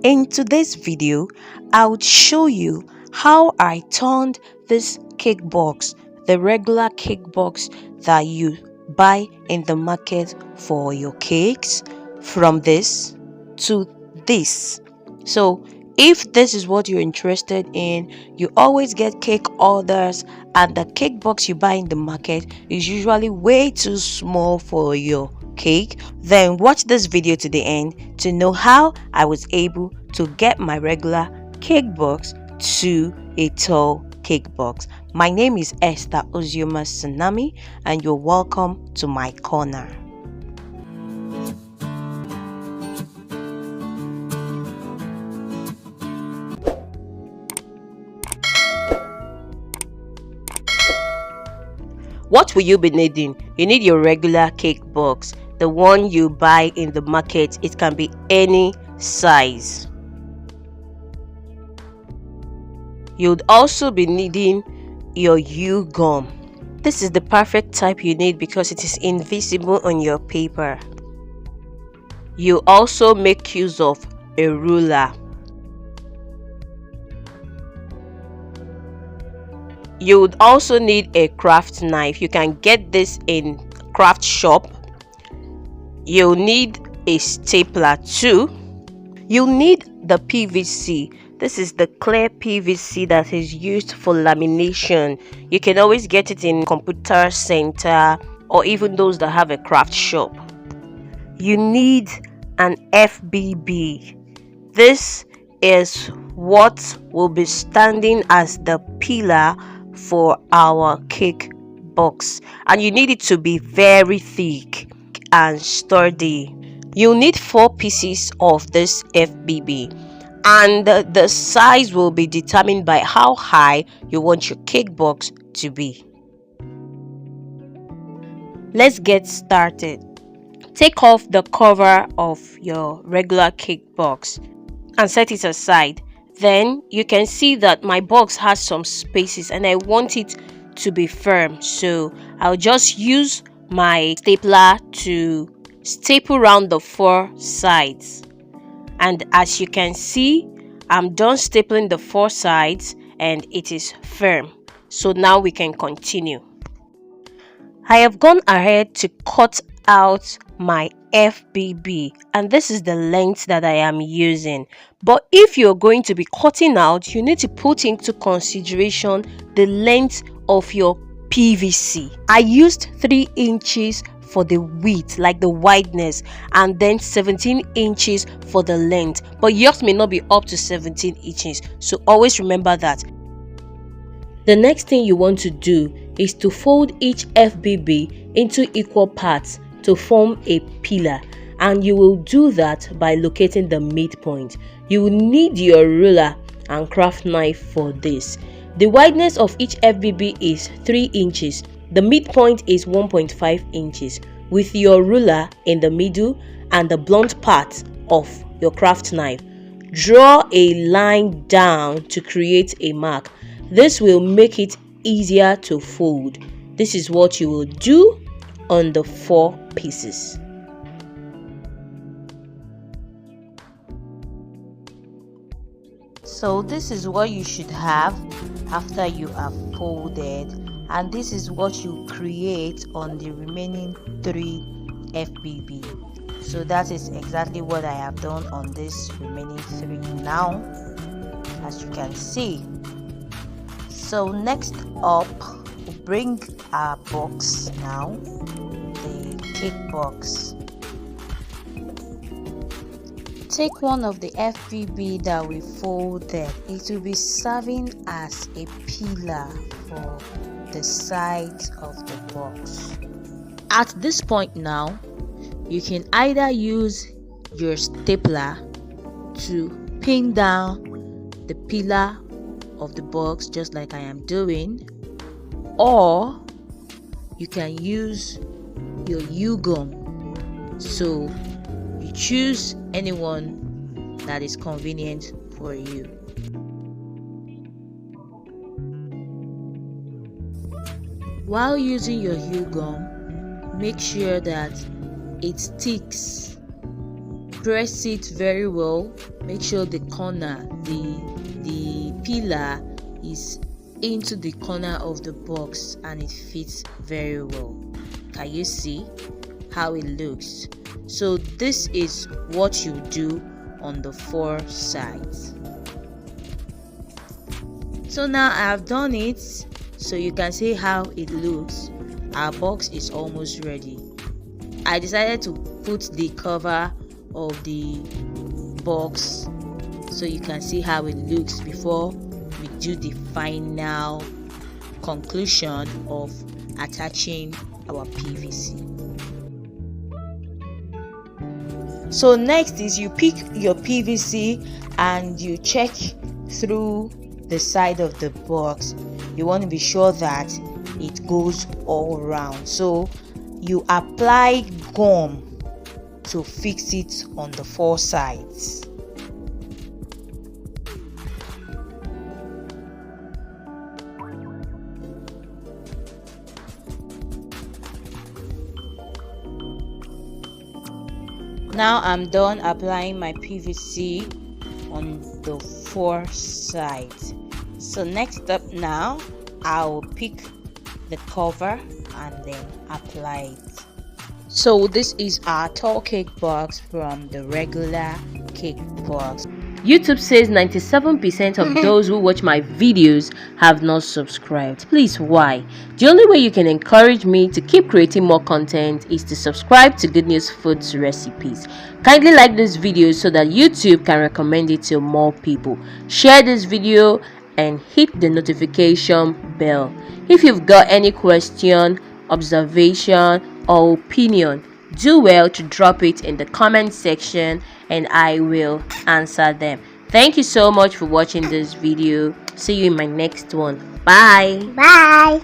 In today's video, I would show you how I turned this cake box, the regular cake box that you buy in the market for your cakes, from this to this. So if this is what you're interested in, you always get cake orders and the cake box you buy in the market is usually way too small for your cake, then watch this video to the end to know how I was able to get my regular cake box to a tall cake box. My name is Esther Ozioma Tsunami and you're welcome to my corner. What will you be needing? You need your regular cake box, the one you buy in the market. It can be any size. You'd also be needing your U gum. This is the perfect type you need because it is invisible on your paper. You also make use of a ruler. You would also need a craft knife. You can get this in craft shop. You'll need a stapler too. You'll need the PVC. This is the clear PVC that is used for lamination. You can always get it in computer center or even those that have a craft shop. You need an FBB. This is what will be standing as the pillar for our cake box, and you need it to be very thick and sturdy. You'll need 4 pieces of this FBB, and the size will be determined by how high you want your cake box to be. Let's get started. Take off the cover of your regular cake box and set it aside. Then you can see that my box has some spaces and I want it to be firm, so I'll just use my stapler to staple around the 4 sides. And as you can see, I'm done stapling the 4 sides and it is firm. So now we can continue. I have gone ahead to cut out my FBB, and this is the length that I am using. But if you're going to be cutting out, you need to put into consideration the length of your PVC. I used 3 inches for the width, like the wideness, and then 17 inches for the length, but yours may not be up to 17 inches, so always remember that. The next thing you want to do is to fold each FBB into equal parts to form a pillar, and you will do that by locating the midpoint. You will need your ruler and craft knife for this. The wideness of each FBB is 3 inches. The midpoint is 1.5 inches. With your ruler in the middle and the blunt part of your craft knife, draw a line down to create a mark. This will make it easier to fold. This is what you will do on the 4 pieces. So this is what you should have after you have folded, and this is what you create on the remaining 3 FBB. So that is exactly what I have done on this remaining 3 now, as you can see. So next up, we'll bring our box now, the cake box. Take one of the FBB that we folded. It will be serving as a pillar for the sides of the box. At this point now, you can either use your stapler to pin down the pillar of the box just like I am doing, or you can use your U-gum. So you choose anyone that is convenient for you. While using your U-gum, make sure that it sticks press it very well. Make sure the corner, the pillar is into the corner of the box and it fits very well. Can you see how it looks? So this is what you do on the 4 sides. So now I have done it, so you can see how it looks. Our box is almost ready. I decided to put the cover of the box so you can see how it looks before we do the final conclusion of attaching our PVC. So next is you pick your PVC and you check through the side of the box. You want to be sure that it goes all around, so you apply gum to fix it on the 4 sides. Now I'm done applying my PVC on the 4 sides. So next up now, I'll pick the cover and then apply it. So this is our tall cake box from the regular cake box. YouTube says 97% of those who watch my videos have not subscribed. Please, why? The only way you can encourage me to keep creating more content is to subscribe to Good News Foods Recipes. Kindly like this video so that YouTube can recommend it to more people. Share this video and hit the notification bell. If you've got any question, observation, or opinion, do well to drop it in the comment section and I will answer them. Thank you so much for watching this video. See you in my next one. Bye.